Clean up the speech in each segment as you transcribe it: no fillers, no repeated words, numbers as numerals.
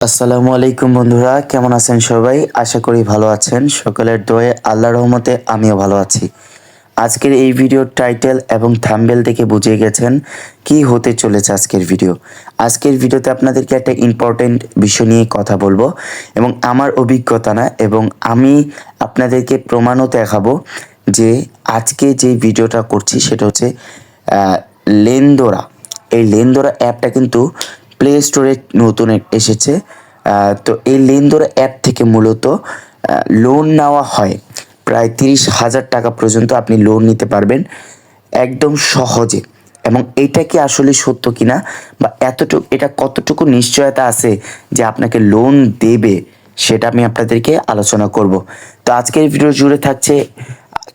আসসালামু আলাইকুম বন্ধুরা, কেমন আছেন সবাই? আশা করি ভালো আছেন। সকলের দোয়ায় আল্লাহর রহমতে আমিও ভালো আছি। আজকের এই ভিডিওর টাইটেল এবং থাম্বনেল দেখে বুঝে গেছেন কি হতে চলেছে আজকের ভিডিও। আজকের ভিডিওতে আপনাদেরকে একটা ইম্পর্টেন্ট বিষয় নিয়ে কথা বলবো এবং আমার অভিজ্ঞতা না, এবং আমি আপনাদেরকে প্রমাণও দেখাবো যে আজকে যে ভিডিওটা করছি সেটা হচ্ছে লেনদোরা। এই লেনদোরা অ্যাপটা কিন্তু প্লে স্টোরে নতুন এসেছে। তো এই লেনদোরা অ্যাপ থেকে মূলত লোন নেওয়া হয়। প্রায় 30,000 টাকা পর্যন্ত আপনি লোন নিতে পারবেন একদম সহজে। এবং এটা কি আসলে সত্য কিনা, বা এটা কতটুকু নিশ্চয়তা আছে যে আপনাকে লোন দেবে, সেটা আমি আপনাদেরকে আলোচনা করব। তো আজকের ভিডিও জুড়ে থাকছে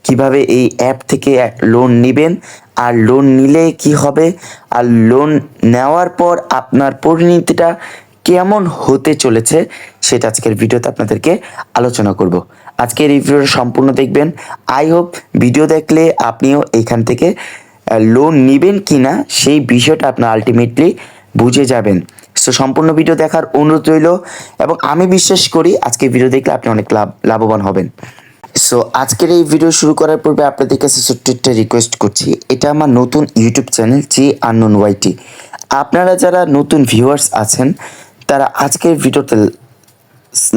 কিভাবে এই অ্যাপ থেকে লোন নেবেন, আর লোন নিলে কি হবে, আর লোন নেওয়ার পর আপনার পরিণতিটা কেমন হতে চলেছে সেটা আজকের ভিডিওতে আপনাদেরকে আলোচনা করব। আজকের এই ভিডিওটা সম্পূর্ণ দেখবেন। আই হোপ ভিডিও দেখলে আপনিও এইখান থেকে লোন নেবেন কি না সেই বিষয়টা আপনার আলটিমেটলি বুঝে যাবেন। সো সম্পূর্ণ ভিডিও দেখার অনুরোধ রইল, এবং আমি বিশ্বাস করি আজকে ভিডিও দেখলে আপনি অনেক লাভবান হবেন। সো আজকের এই ভিডিও শুরু করার পূর্বে আপনাদের কাছে ছোট্ট একটা রিকোয়েস্ট করছি। এটা আমার নতুন ইউটিউব চ্যানেল জি আননোন ওয়াইটি। আপনারা যারা নতুন ভিউয়ার্স আছেন তারা আজকের ভিডিওতে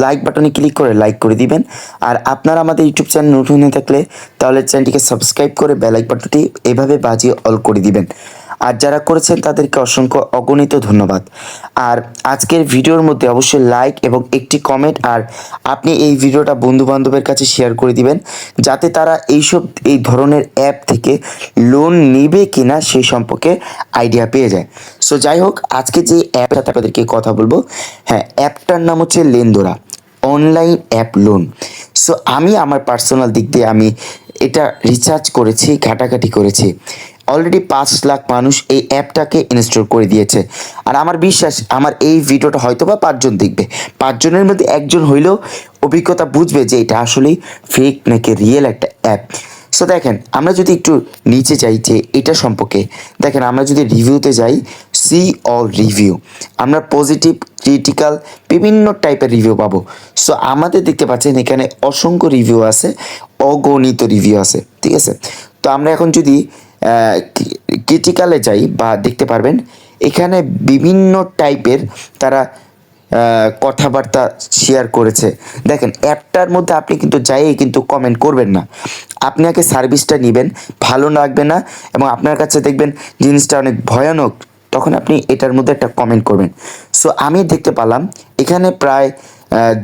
লাইক বাটনে ক্লিক করে লাইক করে দিবেন। আর আপনারা আমাদের ইউটিউব চ্যানেল নতুন হয়ে থাকলে তাহলে চ্যানেলটিকে সাবস্ক্রাইব করে বেল আইকন বাটনটি এভাবে বাজিয়ে অল করে দিবেন। আর যারা করেছেন তাদেরকে অসংখ্য অগণিত ধন্যবাদ। আর আজকের ভিডিওর মধ্যে অবশ্যই লাইক এবং একটি কমেন্ট, আর আপনি এই ভিডিওটা বন্ধু বান্ধবের কাছে শেয়ার করে দিবেন যাতে তারা এই ধরনের অ্যাপ থেকে লোন নেবে কিনা সেই সম্পর্কে আইডিয়া পেয়ে যায়। সো যাই হোক, আজকে যে অ্যাপটা আপনাদেরকে কথা বলবো, হ্যাঁ, অ্যাপটার নাম হচ্ছে লেনদোরা অনলাইন অ্যাপ লোন। সো আমি আমার পার্সোনাল দিক দিয়ে আমি এটা রিসার্চ করেছি, ঘাটাঘাটি করেছি। অলরেডি 5 লাখ মানুষ এই অ্যাপটাকে ইনস্টল করে দিয়েছে। আর আমার বিশ্বাস আমার এই ভিডিওটা হয়তো বা 5 জন দেখবে, 5 জনের মধ্যে একজন হইলেও অভিজ্ঞতা বুঝবে যে এটা আসলেই ফেক নাকি রিয়েল একটা অ্যাপ। সো দেখেন, আমরা যদি একটু নিচে যাই যে এটা সম্পর্কে, দেখেন আমরা যদি রিভিউতে যাই, সি অল রিভিউ, আমরা পজিটিভ, ক্রিটিক্যাল বিভিন্ন টাইপের রিভিউ পাবো। সো আমাদের দেখতে পাচ্ছেন এখানে অসংখ্য রিভিউ আছে, অগণিত রিভিউ আছে, ঠিক আছে। তো আমরা এখন যদি ক্রিটিক্যালে যাই, বা দেখতে পারবেন এখানে বিভিন্ন টাইপের তারা কথাবার্তা শেয়ার করেছে। দেখেন অ্যাপটার মধ্যে আপনি কিন্তু যাইয়ে কিন্তু কমেন্ট করবেন না, আপনি আগে সার্ভিসটা নেবেন, ভালো লাগবে না এবং আপনার কাছে দেখবেন জিনিসটা অনেক ভয়ানক, তখন আপনি এটার মধ্যে একটা কমেন্ট করবেন। সো আমি দেখতে পেলাম এখানে প্রায়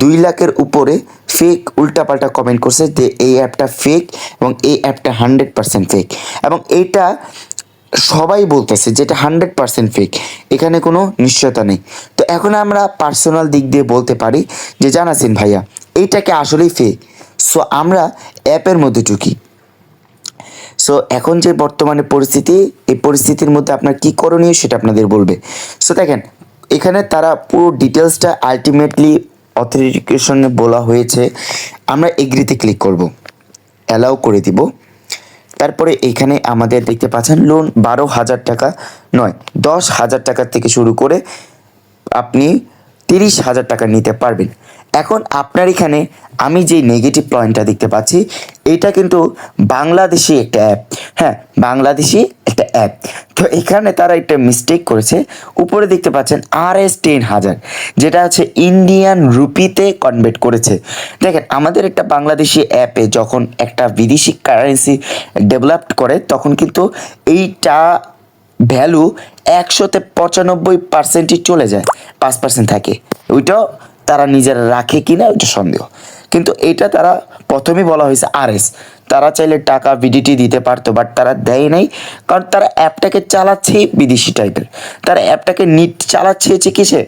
2 লাখের উপরে ফেক উল্টাপাল্টা কমেন্ট করছে যে এই অ্যাপটা ফেক এবং এই অ্যাপটা 100% ফেক, এবং এইটা সবাই বলতেছে যেটা 100% ফেক, এখানে কোনো নিশ্চয়তা নেই। তো এখন আমরা পার্সোনাল দিক দিয়ে বলতে পারি যে জানাছেন ভাইয়া এইটাকে আসলেই ফেক। সো আমরা অ্যাপের মধ্যে ঢুকি। সো এখন যে বর্তমানে পরিস্থিতি, এই পরিস্থিতির মধ্যে আপনার কী করণীয় সেটা আপনাদের বলবে। সো দেখেন এখানে তারা পুরো ডিটেলসটা আলটিমেটলি অথেন্টিকেশনে বলা হয়েছে। আমরা এগ্রিতে ক্লিক করব, অ্যালাউ করে দিব। তারপরে এখানে আমাদের দেখতে পাচ্ছেন লোন 12,000 টাকা নয়, 10,000 টাকা থেকে শুরু করে আপনি 30,000 টাকা নিতে পারবেন। এখন আপনার এখানে আমি যে নেগেটিভ পয়েন্টটা দেখতে পাচ্ছি, এটা কিন্তু বাংলাদেশি একটা অ্যাপ। হ্যাঁ, বাংলাদেশি একটা অ্যাপ। তো এখানে তারা একটা মিস্টেক করেছে, উপরে দেখতে পাচ্ছেন RS10,000, যেটা হচ্ছে ইন্ডিয়ান রুপিতে কনভার্ট করেছে। দেখেন আমাদের একটা বাংলাদেশি অ্যাপে যখন একটা বিদেশি কারেন্সি ডেভেলপ করে তখন কিন্তু এইটা ভ্যালু 100-95%ই চলে যায়, 5% থাকে। ওইটাও তারা নিজেরা রাখে কিনা ওইটা সন্দেহ, কিন্তু এটা তারা প্রথমে বলা হয়েছে RS। তারা চাইলে টাকা ভিডিটি দিতে পারতো, বাট তারা দেয় নাই, কারণ তারা অ্যাপটাকে চালাচ্ছে বিদেশি টাইপের। তারা অ্যাপটাকে চালাচ্ছে হচ্ছে কিসে,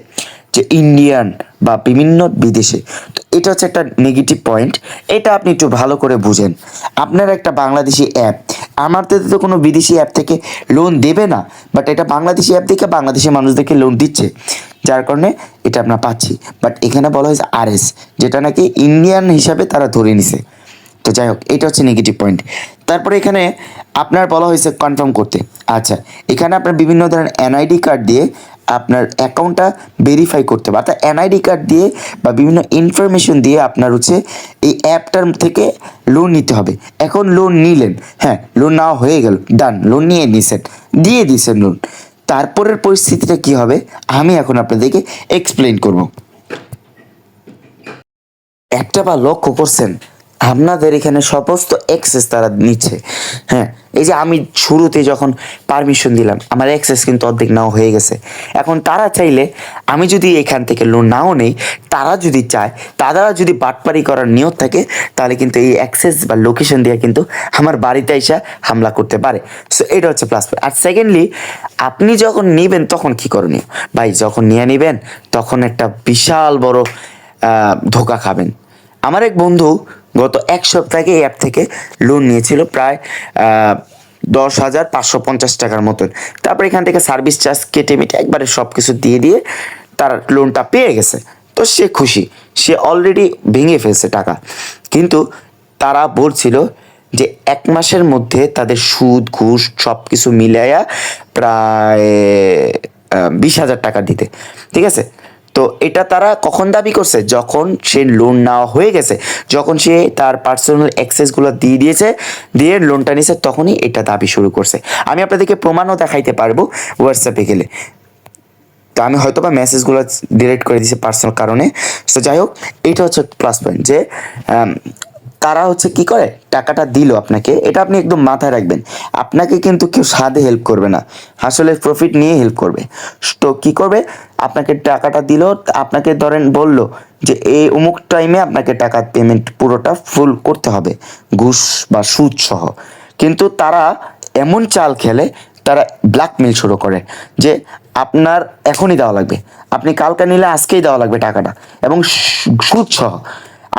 যে ইন্ডিয়ান বা বিভিন্ন বিদেশে। তো এটা হচ্ছে একটা নেগেটিভ পয়েন্ট, এটা আপনি একটু ভালো করে বুঝেন। আপনার একটা বাংলাদেশি অ্যাপ, আমাদের তো কোনো বিদেশি অ্যাপ থেকে লোন দেবে না, বাট এটা বাংলাদেশি অ্যাপ থেকে বাংলাদেশি মানুষদেরকে লোন দিচ্ছে, যার কারণে এটা আমরা পাচ্ছি। বাট এখানে বলা হয়েছে RS, যেটা নাকি ইন্ডিয়ান হিসাবে তারা ধরে নিছে। তো যাই হোক, এটা হচ্ছে নেগেটিভ পয়েন্ট। তারপরে এখানে আপনার বলা হয়েছে কনফার্ম করতে। আচ্ছা, এখানে আপনার বিভিন্ন ধরনের এনআইডি কার্ড দিয়ে আপনার অ্যাকাউন্টটা ভেরিফাই করতে হবে, অর্থাৎ এনআইডি কার্ড দিয়ে বা বিভিন্ন ইনফরমেশন দিয়ে আপনার হচ্ছে এই অ্যাপটার থেকে লোন নিতে হবে। এখন লোন নিলেন, হ্যাঁ লোন নেওয়া হয়ে গেল, ডান, লোন নিয়ে নিছেন, দিয়ে দিয়েছেন লোন। তারপরের পরিস্থিতিটা কি হবে আমি এখন আপনাদেরকে এক্সপ্লেন করব। একটা বার লক্ষ্য করছেন আপনাদের এখানে সমস্ত অ্যাক্সেস তারা নিচ্ছে। হ্যাঁ, এই যে আমি শুরুতে যখন পারমিশন দিলাম আমার অ্যাক্সেস কিন্তু অর্ধেক নাও হয়ে গেছে। এখন তারা চাইলে আমি যদি এখান থেকে লোন নাও নেই, তারা যদি চায়, তারা যদি বাটপারি করার নিয়ত থাকে, তাহলে কিন্তু এই অ্যাক্সেস বা লোকেশন দিয়ে কিন্তু আমার বাড়িতে এসে হামলা করতে পারে। সো এটা হচ্ছে প্লাস পয়েন্ট। আর সেকেন্ডলি, আপনি যখন নেবেন তখন কি করণীয় ভাই? যখন নিয়ে নেবেন তখন একটা বিশাল বড় ধোঁকা খাবেন। আমার এক বন্ধু গত এক সপ্তাহে এই অ্যাপ থেকে লোন নিয়েছিল প্রায় 10,550 টাকার মতন। তারপর এখান থেকে সার্ভিস চার্জ কেটে মেটে একবারে সব কিছু দিয়ে দিয়ে তার লোনটা পেয়ে গেছে। তো সে খুশি, সে অলরেডি ভেঙে ফেলছে টাকা। কিন্তু তারা বলছিল যে 1 মাসের মধ্যে তাদের সুদ ঘুষ সব কিছু মিলাইয়া প্রায় 20,000 টাকা দিতে। ঠিক আছে, তো এটা তারা কখন দাবি করছে? যখন সে লোন নেওয়া হয়ে গেছে, যখন সে তার পার্সোনাল অ্যাক্সেসগুলো দিয়ে দিয়েছে, দিয়ে লোনটা নিয়েছে, তখনই এটা দাবি শুরু করছে। আমি আপনাদেরকে প্রমাণও দেখাইতে পারবো হোয়াটসঅ্যাপে গেলে। তো আমি হয়তো বা মেসেজগুলো ডিলিট করে দিয়েছি পার্সোনাল কারণে। সো যাই হোক, এইটা হচ্ছে প্লাস পয়েন্ট যে তারা হচ্ছে কি করে, টাকাটা দিল আপনাকে, এটা আপনি একদম মাথায় রাখবেন। আপনাকে কিন্তু কেউ সাধে হেল্প করবে না, আসলে প্রফিট নিয়ে হেল্প করবে। তো কি করবে, আপনাকে টাকাটা দিল, আপনাকে ধরেন বলল যে এই অমুক টাইমে আপনাকে টাকা পেমেন্ট পুরোটা ফুল করতে হবে, ঘুষ বা সুদ সহ। কিন্তু তারা এমন চাল খেলে, তারা ব্ল্যাকমেল শুরু করে যে আপনার এখনই দেওয়া লাগবে, আপনি কালকে নিলে আজকেই দেওয়া লাগবে টাকাটা, এবং সুদ সহ।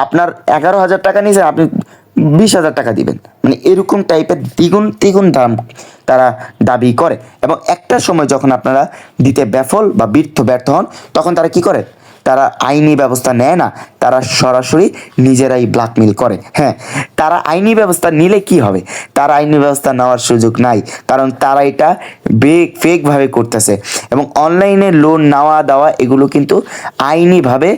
আপনার 11,000 টাকা নিয়েছে, আপনি 20,000 টাকা দিবেন, মানে এরকম টাইপের দ্বিগুণ দ্বিগুণ দাম তারা দাবি করে। এবং একটা সময় যখন আপনারা দিতে ব্যর্থ বা ব্যর্থ হন, তখন তারা কি করে, তারা আইনি ব্যবস্থা নেয় না, তারা সরাসরি নিজেরাই ব্ল্যাকমেল করে। হ্যাঁ, তারা আইনি ব্যবস্থা নিলে কি হবে, তারা আইনি ব্যবস্থা নেওয়ার সুযোগ নাই, কারণ তারা এটা ফেকভাবে করতেছে। এবং অনলাইনে লোন নেওয়া দেওয়া এগুলো কিন্তু আইনিভাবে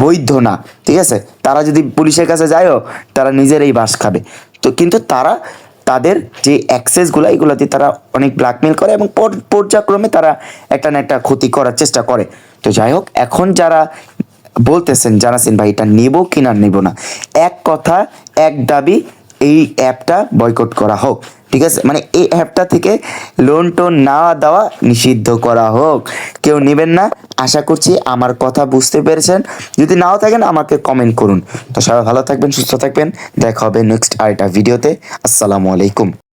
বৈধ না। ঠিক আছে, তারা যদি পুলিশের কাছে যায়ও, তারা নিজেরাই বাস খাবে। তো কিন্তু তারা তাদের যে অ্যাক্সেসগুলো এগুলো দিয়ে তারা অনেক ব্ল্যাকমেল করে, এবং পর্যায়ক্রমে তারা একটা না একটা ক্ষতি করার চেষ্টা করে। তো যাই হোক, এখন যারা বলতেছেন জানাছেন ভাই এটা নেব কি না নেব না, এক কথা এক দাবি, এই অ্যাপটা বয়কট করা হোক। ঠিক আছে, মানে এই অ্যাপটা থেকে লোন টোন না দেওয়া নিষিদ্ধ করা হোক, কেউ নেবেন না। আশা করছি আমার কথা বুঝতে পেরেছেন। যদি নাও থাকেন আমাকে কমেন্ট করুন। তো সবাই ভালো থাকবেন, সুস্থ থাকবেন, দেখা হবে নেক্সট আরেকটা ভিডিওতে। আসসালামু আলাইকুম।